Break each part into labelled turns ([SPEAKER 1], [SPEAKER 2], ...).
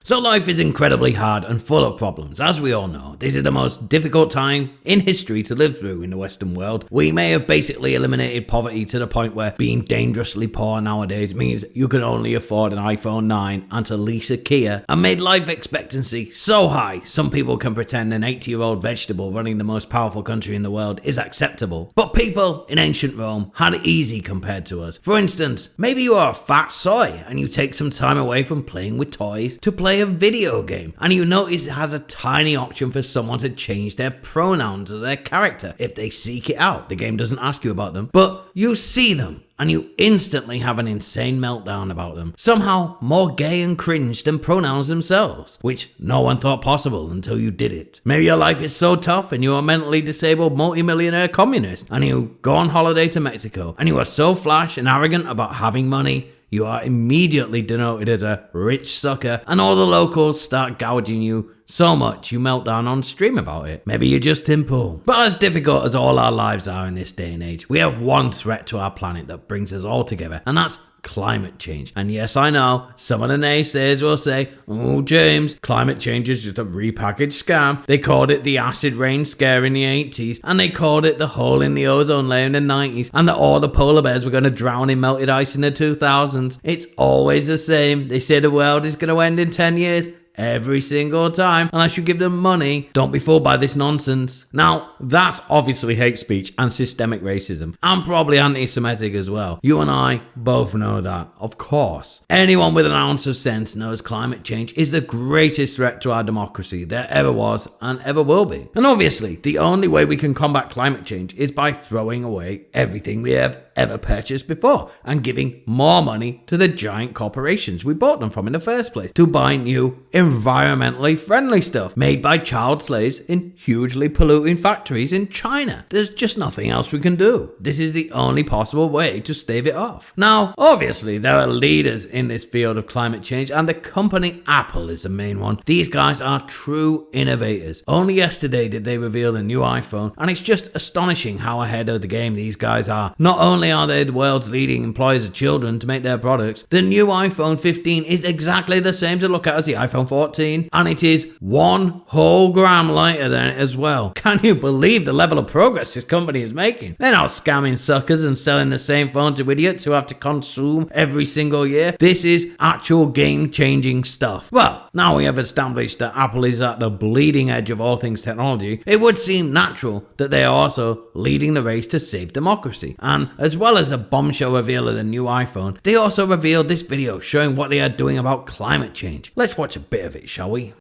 [SPEAKER 1] So life is incredibly hard and full of problems, as we all know. This is the most difficult time in history to live through in the Western world. We may have basically eliminated poverty to the point where being dangerously poor nowadays means you can only afford an iPhone 9 and to lease a Kia, and made life expectancy so high some people can pretend an 80-year-old vegetable running the most powerful country in the world is acceptable. But people in ancient Rome had it easy compared to us. For instance, maybe you are a fat soy and you take some time away from playing with toys to play a video game, and you notice it has a tiny option for someone to change their pronouns or their character if they seek it out. The game doesn't ask you about them, but you see them and you instantly have an insane meltdown about them. Somehow more gay and cringe than pronouns themselves, which no one thought possible until you did it. Maybe your life is so tough and you are a mentally disabled multi-millionaire communist, and you go on holiday to Mexico and you are so flash and arrogant about having money, you are immediately denoted as a rich sucker, and all the locals start gouging you so much you melt down on stream about it. Maybe you're just simple. But as difficult as all our lives are in this day and age, we have one threat to our planet that brings us all together, and that's climate change. And yes, I know, some of the naysayers will say, oh James, climate change is just a repackaged scam. They called it the acid rain scare in the 80s, and they called it the hole in the ozone layer in the 90s, and that all the polar bears were going to drown in melted ice in the 2000s. It's always the same. They say the world is going to end in 10 years. Every single time, unless you give them money. Don't be fooled by this nonsense. Now, that's obviously hate speech and systemic racism, and probably anti-Semitic as well. You and I both know that, of course. Anyone with an ounce of sense knows climate change is the greatest threat to our democracy there ever was and ever will be. And obviously, the only way we can combat climate change is by throwing away everything we have ever purchased before and giving more money to the giant corporations we bought them from in the first place to buy new environmentally friendly stuff made by child slaves in hugely polluting factories in China. There's just nothing else we can do. This is the only possible way to stave it off. Now, obviously, there are leaders in this field of climate change, and the company Apple is the main one. These guys are true innovators. Only yesterday did they reveal the new iPhone, and it's just astonishing how ahead of the game these guys are. Not only are they the world's leading employers of children to make their products, the new iPhone 15 is exactly the same to look at as the iPhone 14, and it is 1 whole gram lighter than it as well. Can you believe the level of progress this company is making? They're not scamming suckers and selling the same phone to idiots who have to consume every single year. This is actual game-changing stuff. Well, now we have established that Apple is at the bleeding edge of all things technology, it would seem natural that they are also leading the race to save democracy. And as well as a bombshell reveal of the new iPhone, they also revealed this video showing what they are doing about climate change. Let's watch a bit of it, shall we?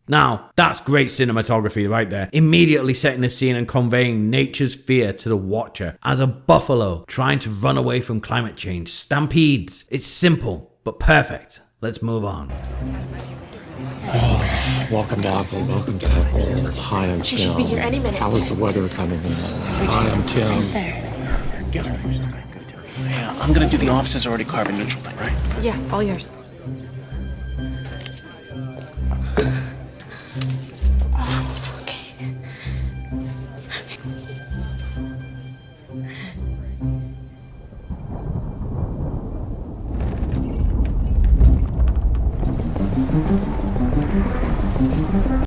[SPEAKER 1] Now, that's great cinematography right there, immediately setting the scene and conveying nature's fear to the watcher as a buffalo trying to run away from climate change stampedes. It's simple, but perfect. Let's move on.
[SPEAKER 2] Oh, welcome to Apple. Welcome to Apple. Hi, I'm Tim.
[SPEAKER 3] She should be here any minute.
[SPEAKER 2] How is the weather coming in? Hi, I'm Tim.
[SPEAKER 4] Yeah, I'm gonna do the office's already carbon neutral thing, right?
[SPEAKER 3] Yeah, all yours. Oh, okay.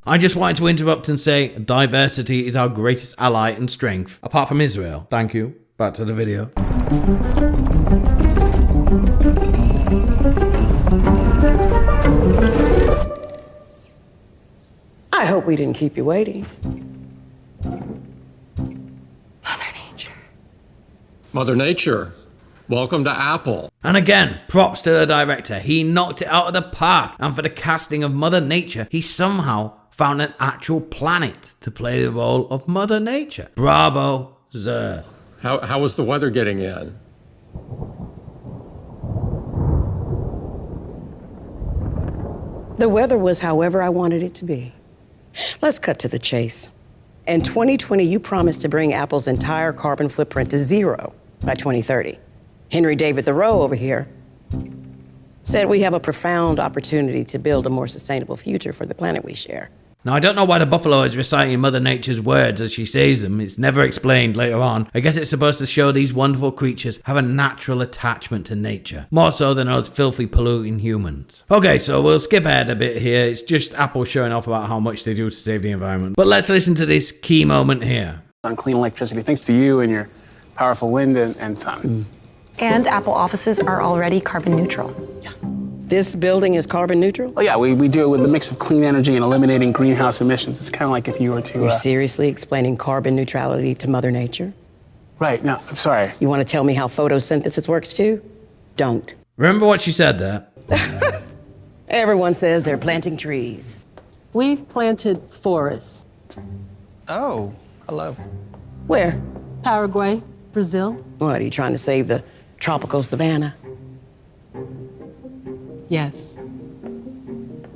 [SPEAKER 1] I just wanted to interrupt and say diversity is our greatest ally and strength, apart from Israel. Thank you. Back to the video.
[SPEAKER 5] I hope we didn't keep you waiting.
[SPEAKER 3] Mother Nature.
[SPEAKER 2] Mother Nature, welcome to Apple.
[SPEAKER 1] And again, props to the director. He knocked it out of the park. And for the casting of Mother Nature, he somehow found an actual planet to play the role of Mother Nature. Bravo, sir.
[SPEAKER 2] How was the weather getting in?
[SPEAKER 5] The weather was however I wanted it to be. Let's cut to the chase. In 2020, you promised to bring Apple's entire carbon footprint to zero by 2030. Henry David Thoreau over here said we have a profound opportunity to build a more sustainable future for the planet we share.
[SPEAKER 1] Now, I don't know why the buffalo is reciting Mother Nature's words as she says them. It's never explained later on. I guess it's supposed to show these wonderful creatures have a natural attachment to nature, more so than us filthy polluting humans. Okay, so we'll skip ahead a bit here. It's just Apple showing off about how much they do to save the environment. But let's listen to this key moment here.
[SPEAKER 6] On clean electricity, thanks to you and your powerful wind and sun.
[SPEAKER 3] And Apple offices are already carbon neutral.
[SPEAKER 5] This building is carbon neutral?
[SPEAKER 6] Oh yeah, we do it with a mix of clean energy and eliminating greenhouse emissions. It's kind of like if you were to...
[SPEAKER 5] You're seriously explaining carbon neutrality to Mother Nature?
[SPEAKER 6] Right, no, I'm sorry.
[SPEAKER 5] You want to tell me how photosynthesis works too? Don't.
[SPEAKER 1] Remember what she said there?
[SPEAKER 5] Everyone says they're planting trees.
[SPEAKER 7] We've planted forests.
[SPEAKER 4] Oh, hello.
[SPEAKER 5] Where?
[SPEAKER 7] Paraguay, Brazil.
[SPEAKER 5] What, are you trying to save the tropical savanna?
[SPEAKER 7] Yes.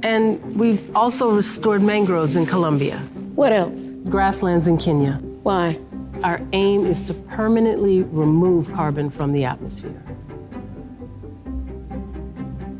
[SPEAKER 7] And we've also restored mangroves in Colombia,
[SPEAKER 5] What else?
[SPEAKER 7] grasslands in Kenya.
[SPEAKER 5] Why?
[SPEAKER 7] Our aim is to permanently remove carbon from the atmosphere.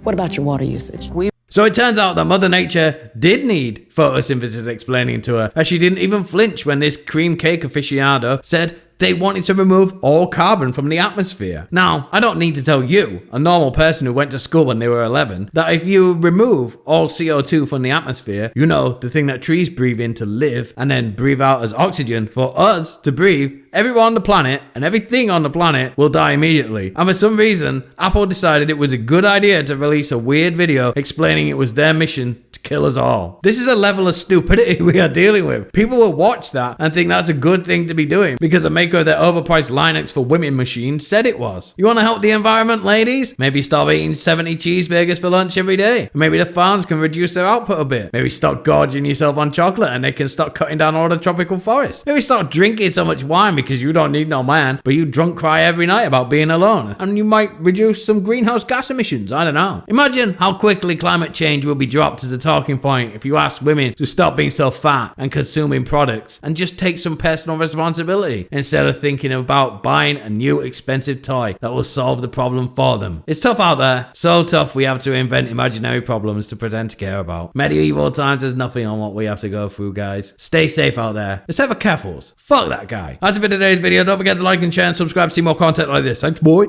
[SPEAKER 5] What about your water usage?
[SPEAKER 1] So it turns out that Mother Nature did need photosynthesis explaining to her, as she didn't even flinch when this cream cake aficionado said they wanted to remove all carbon from the atmosphere. Now, I don't need to tell you, a normal person who went to school when they were 11, that if you remove all CO2 from the atmosphere, you know, the thing that trees breathe in to live and then breathe out as oxygen for us to breathe, everyone on the planet and everything on the planet will die immediately. And for some reason, Apple decided it was a good idea to release a weird video explaining it was their mission to kill us all. This is a level of stupidity we are dealing with. People will watch that and think that's a good thing to be doing because the maker of their overpriced Linux for women machine said it was. You want to help the environment, ladies? Maybe stop eating 70 cheeseburgers for lunch every day. Maybe the farms can reduce their output a bit. Maybe stop gorging yourself on chocolate and they can stop cutting down all the tropical forests. Maybe stop drinking so much wine because you don't need no man, but you drunk cry every night about being alone. And you might reduce some greenhouse gas emissions. I don't know. Imagine how quickly climate change will be dropped as a talking point if you ask women to stop being so fat and consuming products and just take some personal responsibility instead of thinking about buying a new expensive toy that will solve the problem for them. It's tough out there. So tough we have to invent imaginary problems to pretend to care about. Medieval times there's nothing on what we have to go through, guys. Stay safe out there. Except for Keffels. Fuck that guy. That's it for today's video. Don't forget to like and share and subscribe to see more content like this. Thanks, boy.